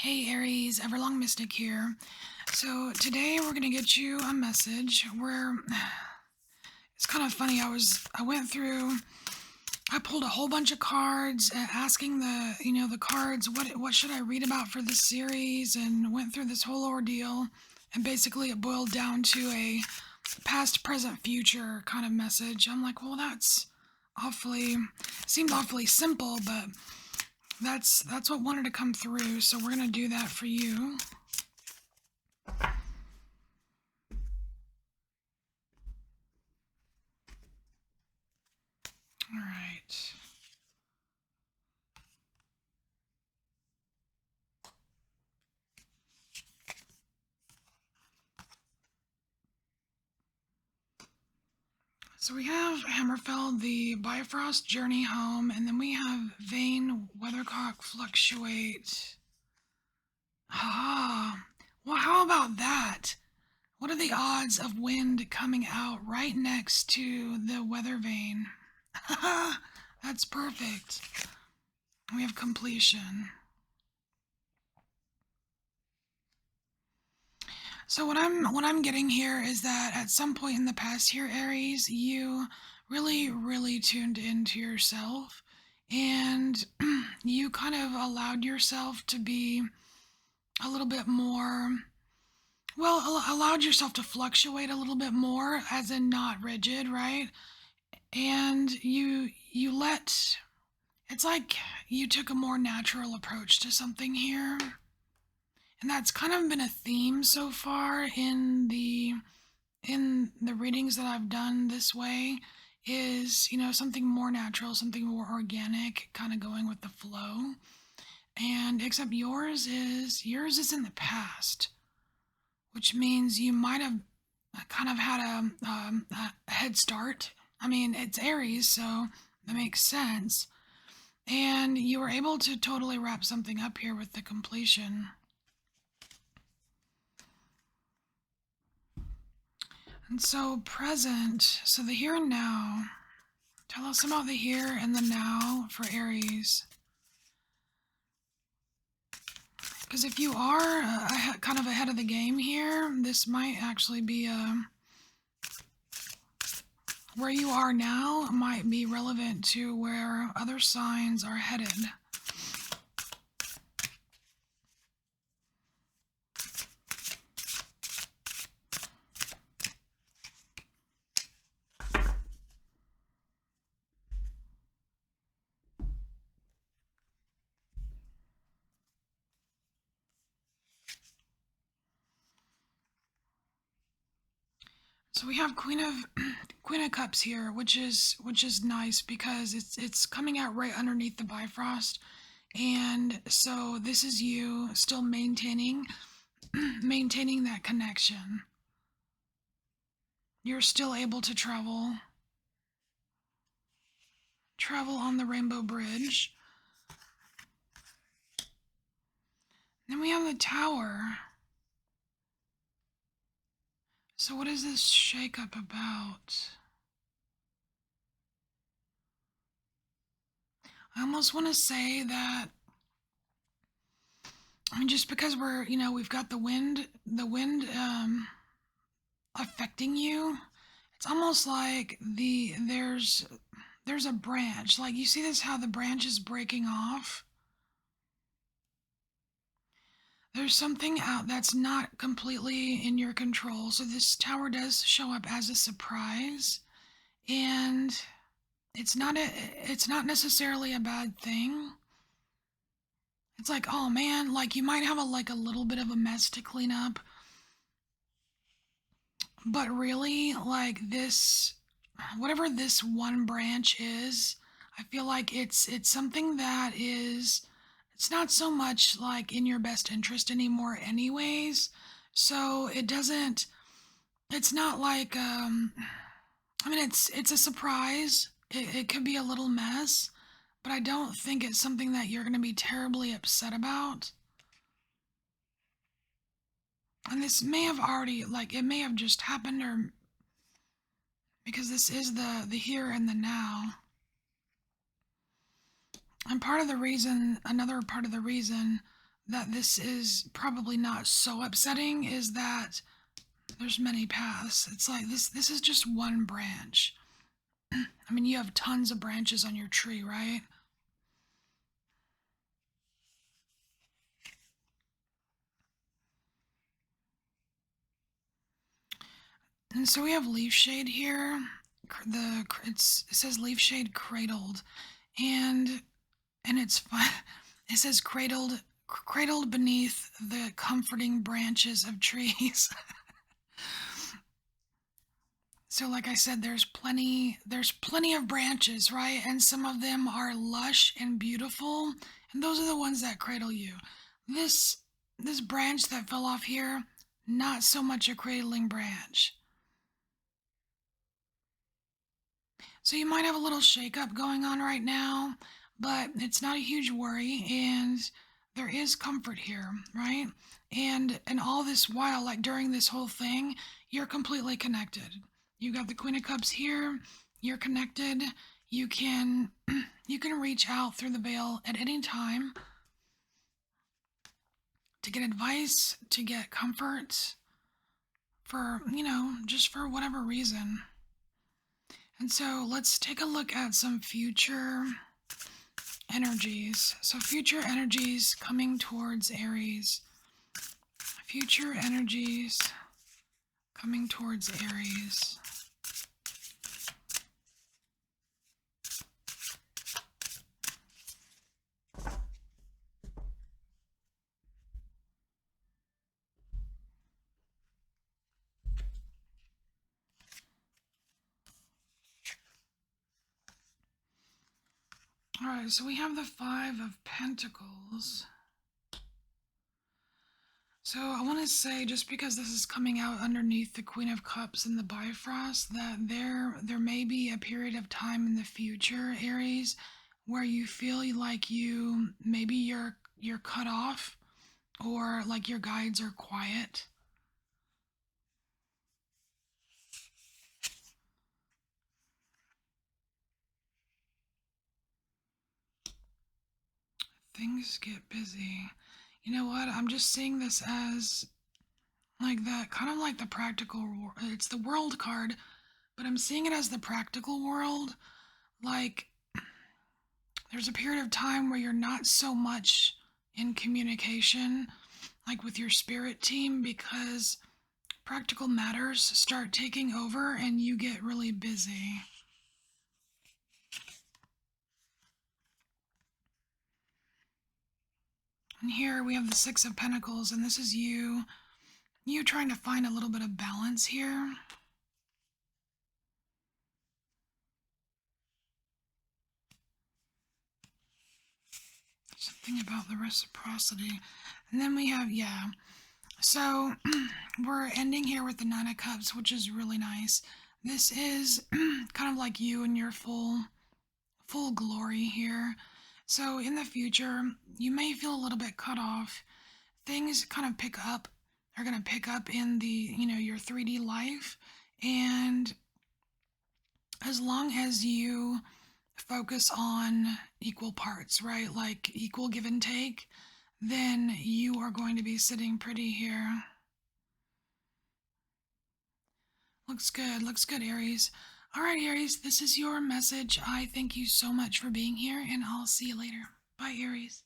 Hey Aries, EverlongMystic here. So today we're gonna get you a message where it's kind of funny. I pulled a whole bunch of cards, asking the cards what should I read about for this series, and went through this whole ordeal. And basically, it boiled down to a past, present, future kind of message. I'm like, well, seemed awfully simple, but that's what wanted to come through. So we're gonna do that for you. All right. So we have Hammerfell, the Bifrost Journey Home, and then we have Vane, Weathercock, Fluctuate. Ah, well, how about that? What are the odds of wind coming out right next to the weather vane? That's perfect. We have completion. So what I'm getting here is that at some point in the past here, Aries, you really tuned into yourself, and you kind of allowed yourself to be a little bit more, well, allowed yourself to fluctuate a little bit more, as in not rigid, right? And it's like you took a more natural approach to something here. And that's kind of been a theme so far in the readings that I've done this way, is, something more natural, something more organic, kind of going with the flow. And except yours is in the past, which means you might have kind of had a head start. I mean, it's Aries, so that makes sense. And you were able to totally wrap something up here with the completion. And so present, so the here and now. Tell us about the here and the now for Aries. Because if you are kind of ahead of the game here, this might actually be where you are now might be relevant to where other signs are headed. So we have Queen of Cups here, which is nice because it's coming out right underneath the Bifrost. And so this is you still maintaining that connection. You're still able to travel on the Rainbow Bridge. Then we have the Tower. So what is this shakeup about? I almost want to say that, I mean, just because we've got the wind affecting you, it's almost like there's a branch. Like, you see this, how the branch is breaking off? There's something out that's not completely in your control. So this tower does show up as a surprise, and it's not necessarily a bad thing. It's like, oh man, like you might have a little bit of a mess to clean up, but really, like, this, whatever this one branch is, I feel like it's something that is, it's not so much like in your best interest anymore anyways. So it's not like, I mean, it's a surprise. It could be a little mess, but I don't think it's something that you're going to be terribly upset about. And this may have already, like, it may have just happened, or because this is the here and the now. And another part of the reason that this is probably not so upsetting is that there's many paths. It's like this is just one branch. I mean, you have tons of branches on your tree, right? And so we have leaf shade here. It says leaf shade cradled, and it's fun. It says cradled beneath the comforting branches of trees. So like I said, there's plenty of branches, right? And some of them are lush and beautiful, and those are the ones that cradle you. This this branch that fell off here, not so much a cradling branch. So you might have a little shakeup going on right now, but it's not a huge worry, and there is comfort here, right? And all this while, like during this whole thing, you're completely connected. You got the Queen of Cups here. You're connected. You can you can reach out through the veil at any time to get advice, to get comfort for, just for whatever reason. And so let's take a look at some future energies. So future energies coming towards Aries. Future energies coming towards Aries. All right, so we have the Five of Pentacles. So I want to say, just because this is coming out underneath the Queen of Cups and the Bifrost, that there may be a period of time in the future, Aries, where you feel like maybe you're cut off, or like your guides are quiet. Things get busy. You know what? I'm just seeing this as like that, kind of like the practical. It's the World card, but I'm seeing it as the practical world. Like there's a period of time where you're not so much in communication, like with your spirit team, because practical matters start taking over and you get really busy. And here we have the Six of Pentacles, and this is you trying to find a little bit of balance here. Something about the reciprocity. And then we have, yeah. So we're ending here with the Nine of Cups, which is really nice. This is kind of like you in your full glory here. So in the future, you may feel a little bit cut off. Things kind of are going to pick up in your 3D life. And as long as you focus on equal parts, right? Like equal give and take, then you are going to be sitting pretty here. Looks good, Aries. All right, Aries, this is your message. I thank you so much for being here, and I'll see you later. Bye, Aries.